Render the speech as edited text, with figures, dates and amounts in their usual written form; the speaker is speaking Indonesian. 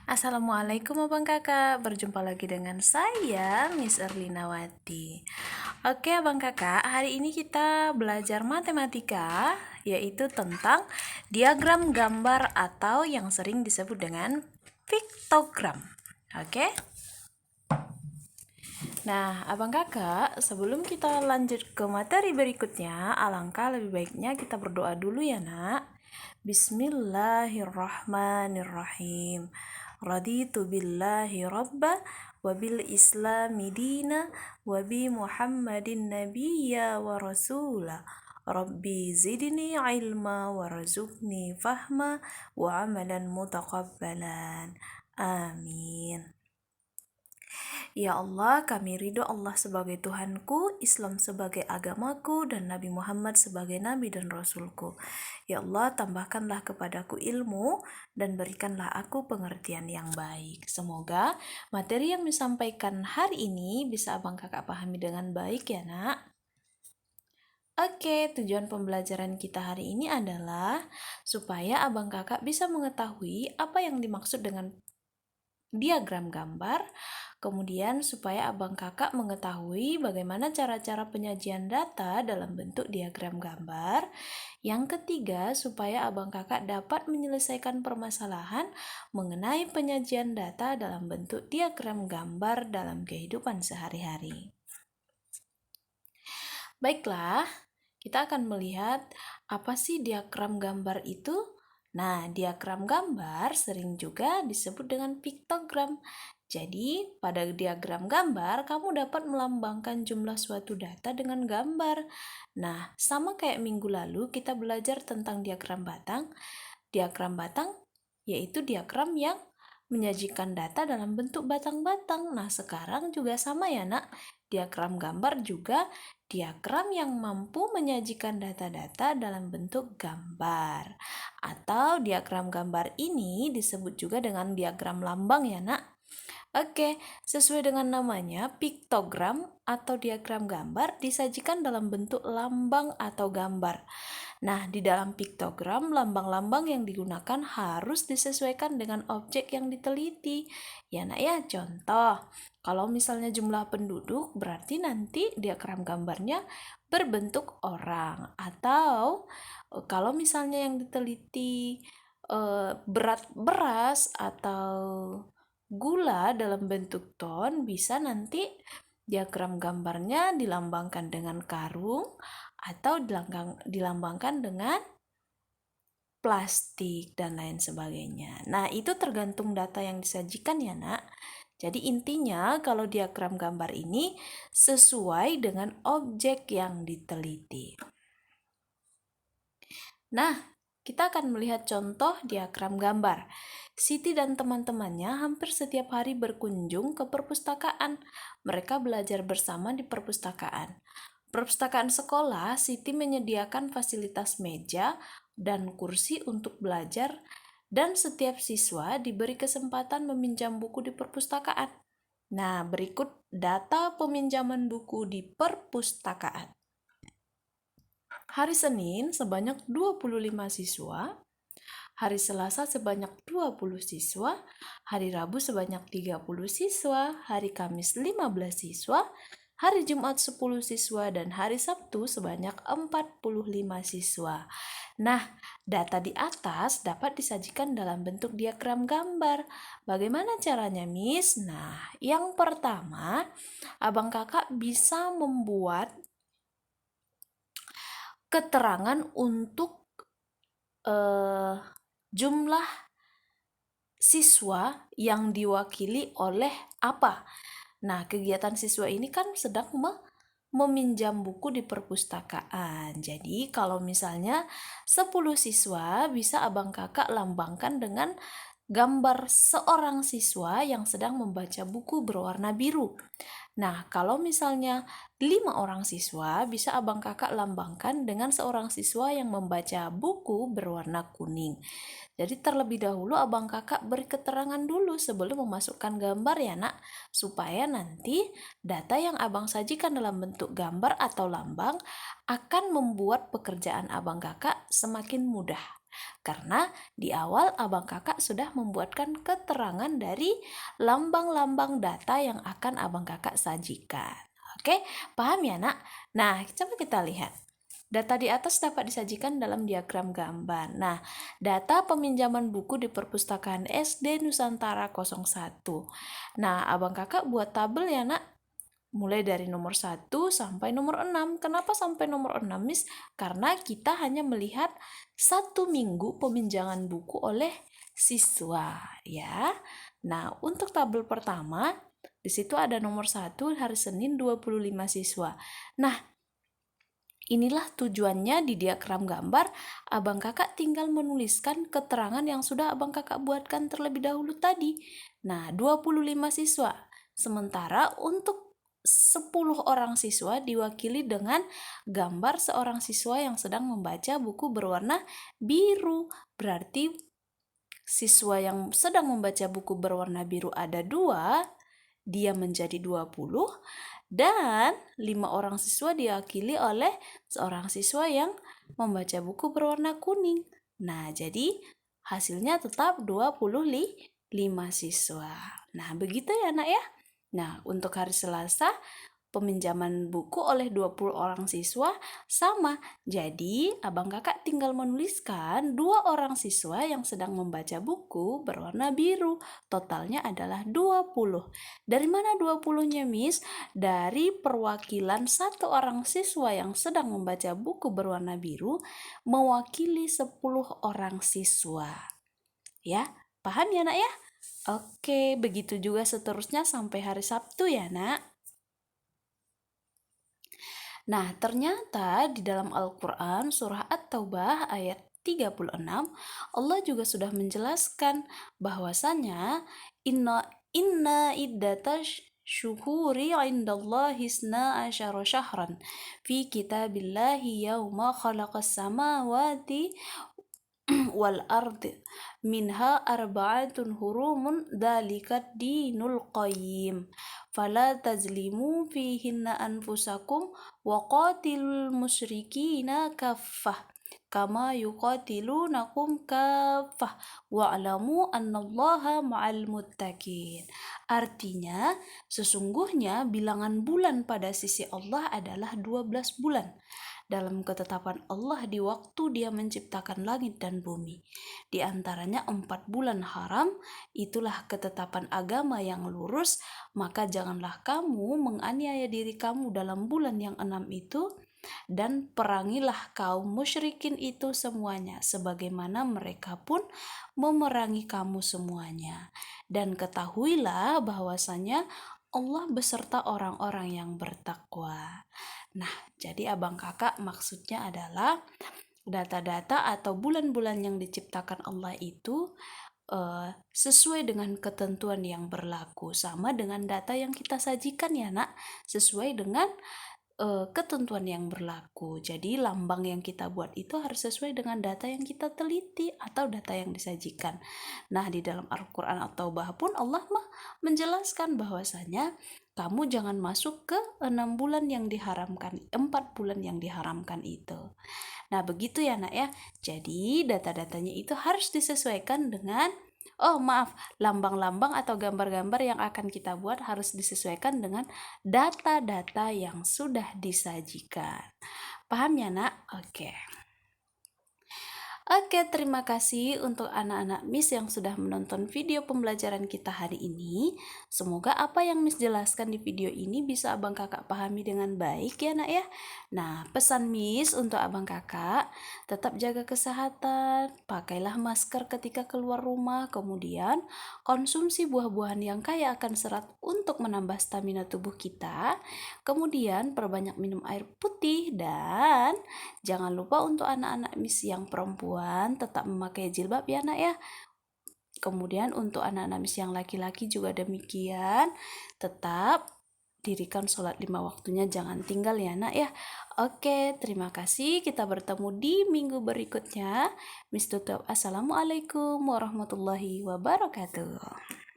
Assalamualaikum abang kakak, berjumpa lagi dengan saya Miss Erlinawati. Oke abang kakak, hari ini kita belajar matematika, yaitu tentang diagram gambar atau yang sering disebut dengan piktogram. Oke. Nah, abang kakak, sebelum kita lanjut ke materi berikutnya, alangkah lebih baiknya kita berdoa dulu ya nak. Bismillahirrahmanirrahim. Raditu billahi rabba wa bil islami dina wa bi muhammadin nabiyya wa rasula. Rabbi zidni ilma warzuqni fahma wa amalan mutaqabbalan. Amin. Ya Allah, kami ridho Allah sebagai Tuhanku, Islam sebagai agamaku, dan Nabi Muhammad sebagai Nabi dan Rasulku. Ya Allah, tambahkanlah kepadaku ilmu, dan berikanlah aku pengertian yang baik. Semoga materi yang disampaikan hari ini bisa abang kakak pahami dengan baik ya nak. Oke, tujuan pembelajaran kita hari ini adalah supaya abang kakak bisa mengetahui apa yang dimaksud dengan diagram gambar, kemudian supaya abang kakak mengetahui bagaimana cara-cara penyajian data dalam bentuk diagram gambar. Yang ketiga, supaya abang kakak dapat menyelesaikan permasalahan mengenai penyajian data dalam bentuk diagram gambar dalam kehidupan sehari-hari. Baiklah, kita akan melihat apa sih diagram gambar itu. Nah, diagram gambar sering juga disebut dengan piktogram. Jadi, pada diagram gambar, kamu dapat melambangkan jumlah suatu data dengan gambar. Nah, sama kayak minggu lalu kita belajar tentang diagram batang. Diagram batang yaitu diagram yang menyajikan data dalam bentuk batang-batang. Nah, sekarang juga sama ya, Nak. Diagram gambar juga diagram yang mampu menyajikan data-data dalam bentuk gambar. Atau diagram gambar ini disebut juga dengan diagram lambang ya, Nak. Oke, sesuai dengan namanya, piktogram atau diagram gambar disajikan dalam bentuk lambang atau gambar. Nah, di dalam piktogram, lambang-lambang yang digunakan harus disesuaikan dengan objek yang diteliti. Ya, nak ya, contoh. Kalau misalnya jumlah penduduk, berarti nanti diagram gambarnya berbentuk orang. Atau kalau misalnya yang diteliti berat beras atau gula dalam bentuk ton, bisa nanti diagram gambarnya dilambangkan dengan karung atau dilambangkan dengan plastik dan lain sebagainya. Nah, itu tergantung data yang disajikan ya, Nak. Jadi intinya kalau diagram gambar ini sesuai dengan objek yang diteliti. Nah, kita akan melihat contoh diagram gambar. Siti dan teman-temannya hampir setiap hari berkunjung ke perpustakaan. Mereka belajar bersama di perpustakaan. Perpustakaan sekolah, Siti menyediakan fasilitas meja dan kursi untuk belajar, dan setiap siswa diberi kesempatan meminjam buku di perpustakaan. Nah, berikut data peminjaman buku di perpustakaan. Hari Senin sebanyak 25 siswa, hari Selasa sebanyak 20 siswa, hari Rabu sebanyak 30 siswa, hari Kamis 15 siswa, hari Jumat 10 siswa, dan hari Sabtu sebanyak 45 siswa. Nah, data di atas dapat disajikan dalam bentuk diagram gambar. Bagaimana caranya, Miss? Nah, yang pertama, abang kakak bisa membuat keterangan untuk jumlah siswa yang diwakili oleh apa. Nah, kegiatan siswa ini kan sedang meminjam buku di perpustakaan. Jadi, kalau misalnya 10 siswa bisa abang kakak lambangkan dengan gambar seorang siswa yang sedang membaca buku berwarna biru. Nah, kalau misalnya 5 orang siswa, bisa abang kakak lambangkan dengan seorang siswa yang membaca buku berwarna kuning. Jadi terlebih dahulu abang kakak beri keterangan dulu sebelum memasukkan gambar ya nak, supaya nanti data yang abang sajikan dalam bentuk gambar atau lambang akan membuat pekerjaan abang kakak semakin mudah. Karena di awal abang kakak sudah membuatkan keterangan dari lambang-lambang data yang akan abang kakak sajikan. Oke, paham ya nak? Nah, coba kita lihat. Data di atas dapat disajikan dalam diagram gambar. Nah, data peminjaman buku di perpustakaan SD Nusantara 01. Nah, abang kakak buat tabel ya nak, mulai dari nomor 1 sampai nomor 6. Kenapa sampai nomor 6, Miss? Karena kita hanya melihat 1 minggu peminjaman buku oleh siswa, ya. Nah, untuk tabel pertama, di situ ada nomor 1 hari Senin 25 siswa. Nah, inilah tujuannya di diagram gambar, abang kakak tinggal menuliskan keterangan yang sudah abang kakak buatkan terlebih dahulu tadi. Nah, 25 siswa. Sementara untuk 10 orang siswa diwakili dengan gambar seorang siswa yang sedang membaca buku berwarna biru. Berarti siswa yang sedang membaca buku berwarna biru ada 2, dia menjadi 20, dan 5 orang siswa diwakili oleh seorang siswa yang membaca buku berwarna kuning. Nah, jadi hasilnya tetap 25 siswa. Nah, begitu ya nak ya. Nah, untuk hari Selasa, peminjaman buku oleh 20 orang siswa sama. Jadi, abang kakak tinggal menuliskan 2 orang siswa yang sedang membaca buku berwarna biru. Totalnya adalah 20. Dari mana 20-nya, Miss? Dari perwakilan 1 orang siswa yang sedang membaca buku berwarna biru mewakili 10 orang siswa. Ya, paham ya nak ya? Oke, begitu juga seterusnya sampai hari Sabtu ya nak. Nah, ternyata di dalam Al-Quran surah At-Taubah ayat 36, Allah juga sudah menjelaskan bahwasanya inna iddatash syuhuri indallahi isna asyara syahran fi kitabillahi yauma khalaqas samawati wal ardi minha arba'atun hurumun dzalikat dinul qayyim fala tazlimu fihinna anfusakum wa qatilul musyrikina kaffah kama yuqatilunakum kaffah wa'lamu annallaha ma'al muttaqin. Artinya, sesungguhnya bilangan bulan pada sisi Allah adalah 12 bulan dalam ketetapan Allah di waktu Dia menciptakan langit dan bumi. Di antaranya 4 bulan haram, itulah ketetapan agama yang lurus, maka janganlah kamu menganiaya diri kamu dalam bulan yang 6 itu, dan perangilah kaum musyrikin itu semuanya, sebagaimana mereka pun memerangi kamu semuanya. Dan ketahuilah bahwasanya Allah beserta orang-orang yang bertakwa. Nah, jadi abang kakak maksudnya adalah data-data atau bulan-bulan yang diciptakan Allah itu sesuai dengan ketentuan yang berlaku, sama dengan data yang kita sajikan ya nak, sesuai dengan ketentuan yang berlaku. Jadi lambang yang kita buat itu harus sesuai dengan data yang kita teliti atau data yang disajikan. Nah, di dalam Al-Quran At-Taubah pun Allah menjelaskan bahwasanya kamu jangan masuk ke 6 bulan yang diharamkan, 4 bulan yang diharamkan itu. Nah, begitu ya nak ya. Jadi data-datanya itu harus disesuaikan dengan lambang-lambang atau gambar-gambar yang akan kita buat harus disesuaikan dengan data-data yang sudah disajikan. Paham ya nak? Oke. Oke, terima kasih untuk anak-anak Miss yang sudah menonton video pembelajaran kita hari ini. Semoga apa yang Miss jelaskan di video ini bisa abang kakak pahami dengan baik ya nak ya. Nah, pesan Miss untuk abang kakak, tetap jaga kesehatan, pakailah masker ketika keluar rumah, kemudian konsumsi buah-buahan yang kaya akan serat untuk menambah stamina tubuh kita, kemudian perbanyak minum air putih, dan jangan lupa untuk anak-anak Miss yang perempuan tetap memakai jilbab ya nak ya. Kemudian untuk anak-anak Miss yang laki-laki juga demikian, tetap dirikan sholat 5 waktunya, jangan tinggal ya nak ya. Oke, terima kasih, kita bertemu di minggu berikutnya. Miss tutup, assalamualaikum warahmatullahi wabarakatuh.